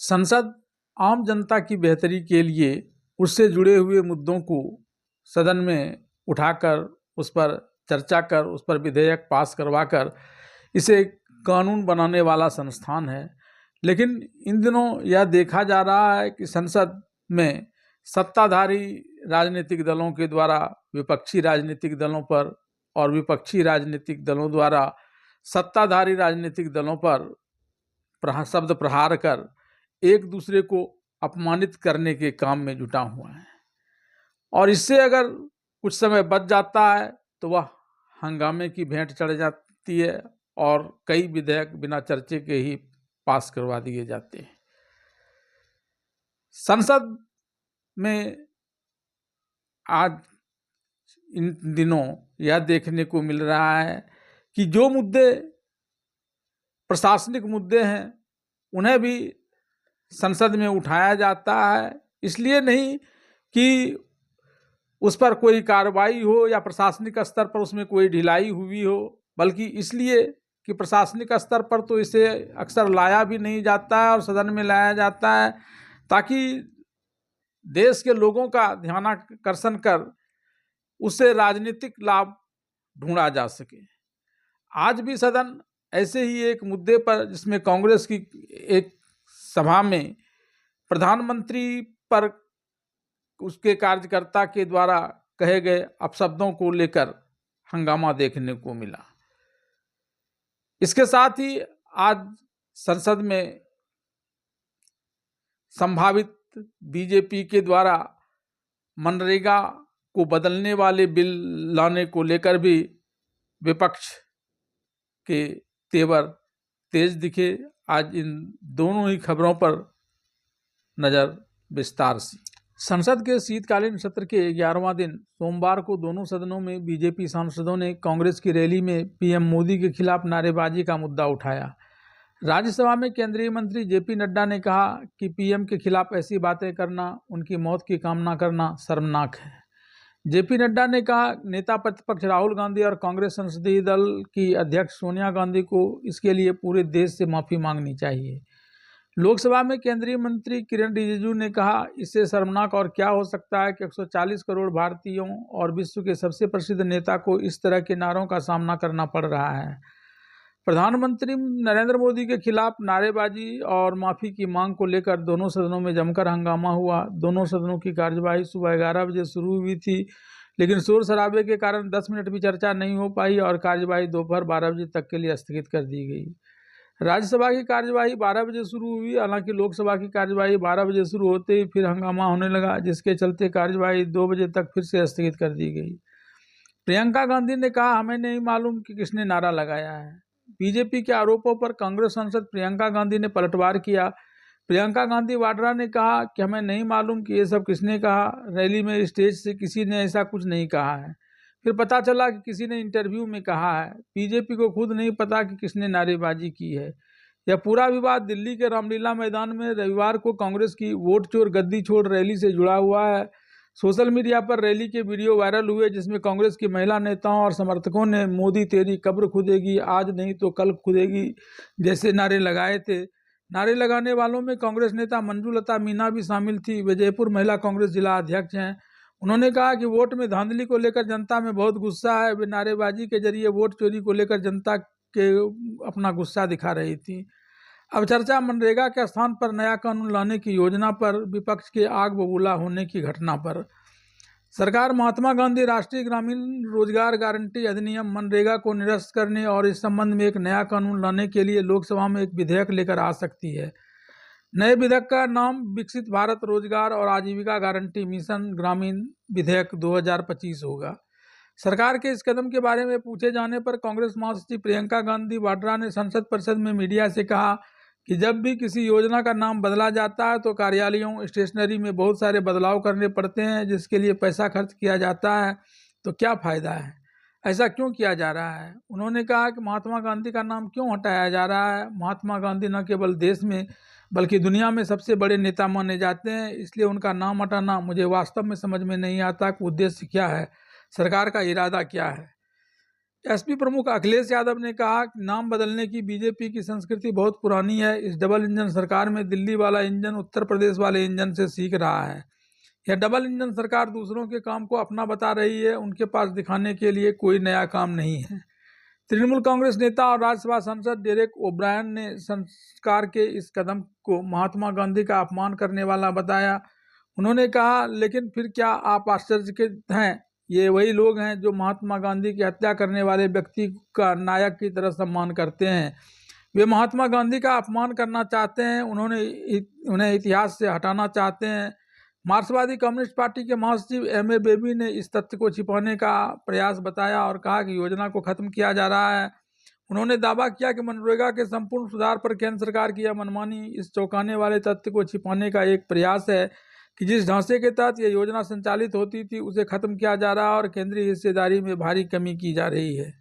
संसद आम जनता की बेहतरी के लिए उससे जुड़े हुए मुद्दों को सदन में उठाकर उस पर चर्चा कर उस पर विधेयक पास करवाकर इसे कानून बनाने वाला संस्थान है। लेकिन इन दिनों यह देखा जा रहा है कि संसद में सत्ताधारी राजनीतिक दलों के द्वारा विपक्षी राजनीतिक दलों पर और विपक्षी राजनीतिक दलों द्वारा सत्ताधारी राजनीतिक दलों पर शब्द प्रहार कर एक दूसरे को अपमानित करने के काम में जुटा हुआ है। और इससे अगर कुछ समय बच जाता है तो वह हंगामे की भेंट चढ़ जाती है और कई विधेयक बिना चर्चे के ही पास करवा दिए जाते हैं। संसद में आज इन दिनों यह देखने को मिल रहा है कि जो मुद्दे प्रशासनिक मुद्दे हैं उन्हें भी संसद में उठाया जाता है, इसलिए नहीं कि उस पर कोई कार्रवाई हो या प्रशासनिक स्तर पर उसमें कोई ढिलाई हुई हो, बल्कि इसलिए कि प्रशासनिक स्तर पर तो इसे अक्सर लाया भी नहीं जाता है और सदन में लाया जाता है ताकि देश के लोगों का ध्यानाकर्षण कर उससे राजनीतिक लाभ ढूंढा जा सके। आज भी सदन ऐसे ही एक मुद्दे पर, जिसमें कांग्रेस की एक सभा में प्रधानमंत्री पर उसके कार्यकर्ता के द्वारा कहे गए अपशब्दों को लेकर हंगामा देखने को मिला। इसके साथ ही आज संसद में संभावित बीजेपी के द्वारा मनरेगा को बदलने वाले बिल लाने को लेकर भी विपक्ष के तेवर तेज दिखे। आज इन दोनों ही खबरों पर नजर विस्तार से। संसद के शीतकालीन सत्र के 11वां दिन सोमवार को दोनों सदनों में बीजेपी सांसदों ने कांग्रेस की रैली में पीएम मोदी के खिलाफ नारेबाजी का मुद्दा उठाया। राज्यसभा में केंद्रीय मंत्री जेपी नड्डा ने कहा कि पीएम के खिलाफ ऐसी बातें करना, उनकी मौत की कामना करना शर्मनाक है। जेपी नड्डा ने कहा, नेता प्रतिपक्ष राहुल गांधी और कांग्रेस संसदीय दल की अध्यक्ष सोनिया गांधी को इसके लिए पूरे देश से माफी मांगनी चाहिए। लोकसभा में केंद्रीय मंत्री किरण रिजिजू ने कहा, इससे शर्मनाक और क्या हो सकता है कि 140 करोड़ भारतीयों और विश्व के सबसे प्रसिद्ध नेता को इस तरह के नारों का सामना करना पड़ रहा है। प्रधानमंत्री नरेंद्र मोदी के खिलाफ नारेबाजी और माफी की मांग को लेकर दोनों सदनों में जमकर हंगामा हुआ। दोनों सदनों की कार्यवाही सुबह 11 बजे शुरू हुई थी, लेकिन शोर शराबे के कारण 10 मिनट भी चर्चा नहीं हो पाई और कार्यवाही दोपहर 12 बजे तक के लिए स्थगित कर दी गई। राज्यसभा की कार्यवाही 12 बजे शुरू हुई, हालांकि लोकसभा की कार्यवाही 12 बजे शुरू होते ही फिर हंगामा होने लगा, जिसके चलते कार्यवाही 2 बजे तक फिर से स्थगित कर दी गई। प्रियंका गांधी ने कहा, हमें नहीं मालूम कि किसने नारा लगाया है। बीजेपी के आरोपों पर कांग्रेस सांसद प्रियंका गांधी ने पलटवार किया। प्रियंका गांधी वाड्रा ने कहा कि हमें नहीं मालूम कि ये सब किसने कहा, रैली में स्टेज से किसी ने ऐसा कुछ नहीं कहा है। फिर पता चला कि किसी ने इंटरव्यू में कहा है। बीजेपी को खुद नहीं पता कि किसने नारेबाजी की है। यह पूरा विवाद दिल्ली के रामलीला मैदान में रविवार को कांग्रेस की वोट चोर गद्दी छोड़ रैली से जुड़ा हुआ है। सोशल मीडिया पर रैली के वीडियो वायरल हुए, जिसमें कांग्रेस की महिला नेताओं और समर्थकों ने मोदी तेरी कब्र खुदेगी, आज नहीं तो कल खुदेगी जैसे नारे लगाए थे। नारे लगाने वालों में कांग्रेस नेता मंजूलता मीना भी शामिल थी। वे जयपुर महिला कांग्रेस जिला अध्यक्ष हैं। उन्होंने कहा कि वोट में धांधली को लेकर जनता में बहुत गुस्सा है। वे नारेबाजी के जरिए वोट चोरी को लेकर जनता के अपना गुस्सा दिखा रही थी। अब चर्चा मनरेगा के स्थान पर नया कानून लाने की योजना पर, विपक्ष के आग बबूला होने की घटना पर। सरकार महात्मा गांधी राष्ट्रीय ग्रामीण रोजगार गारंटी अधिनियम मनरेगा को निरस्त करने और इस संबंध में एक नया कानून लाने के लिए लोकसभा में एक विधेयक लेकर आ सकती है। नए विधेयक का नाम विकसित भारत रोजगार और आजीविका गारंटी मिशन ग्रामीण विधेयक 2025 होगा। सरकार के इस कदम के बारे में पूछे जाने पर कांग्रेस महासचिव प्रियंका गांधी वाड्रा ने संसद परिषद में मीडिया से कहा कि जब भी किसी योजना का नाम बदला जाता है तो कार्यालयों, स्टेशनरी में बहुत सारे बदलाव करने पड़ते हैं, जिसके लिए पैसा खर्च किया जाता है, तो क्या फ़ायदा है, ऐसा क्यों किया जा रहा है। उन्होंने कहा कि महात्मा गांधी का नाम क्यों हटाया जा रहा है। महात्मा गांधी न केवल देश में बल्कि दुनिया में सबसे बड़े नेता माने जाते हैं, इसलिए उनका नाम हटाना मुझे वास्तव में समझ में नहीं आता कि उद्देश्य क्या है, सरकार का इरादा क्या है। एसपी प्रमुख अखिलेश यादव ने कहा कि नाम बदलने की बीजेपी की संस्कृति बहुत पुरानी है। इस डबल इंजन सरकार में दिल्ली वाला इंजन उत्तर प्रदेश वाले इंजन से सीख रहा है। यह डबल इंजन सरकार दूसरों के काम को अपना बता रही है, उनके पास दिखाने के लिए कोई नया काम नहीं है। तृणमूल कांग्रेस नेता और राज्यसभा सांसद डेरेक ओब्रायन ने सरकार के इस कदम को महात्मा गांधी का अपमान करने वाला बताया। उन्होंने कहा, लेकिन फिर क्या आप आश्चर्यचकित हैं? ये वही लोग हैं जो महात्मा गांधी की हत्या करने वाले व्यक्ति का नायक की तरह सम्मान करते हैं। वे महात्मा गांधी का अपमान करना चाहते हैं, उन्हें इतिहास से हटाना चाहते हैं। मार्क्सवादी कम्युनिस्ट पार्टी के महासचिव एम.ए. बेबी ने इस तथ्य को छिपाने का प्रयास बताया और कहा कि योजना को खत्म किया जा रहा है। उन्होंने दावा किया कि मनरेगा के संपूर्ण सुधार पर केंद्र सरकार की यह मनमानी इस चौंकाने वाले तथ्य को छिपाने का एक प्रयास है कि जिस ढांचे के तहत यह योजना संचालित होती थी उसे खत्म किया जा रहा है और केंद्रीय हिस्सेदारी में भारी कमी की जा रही है।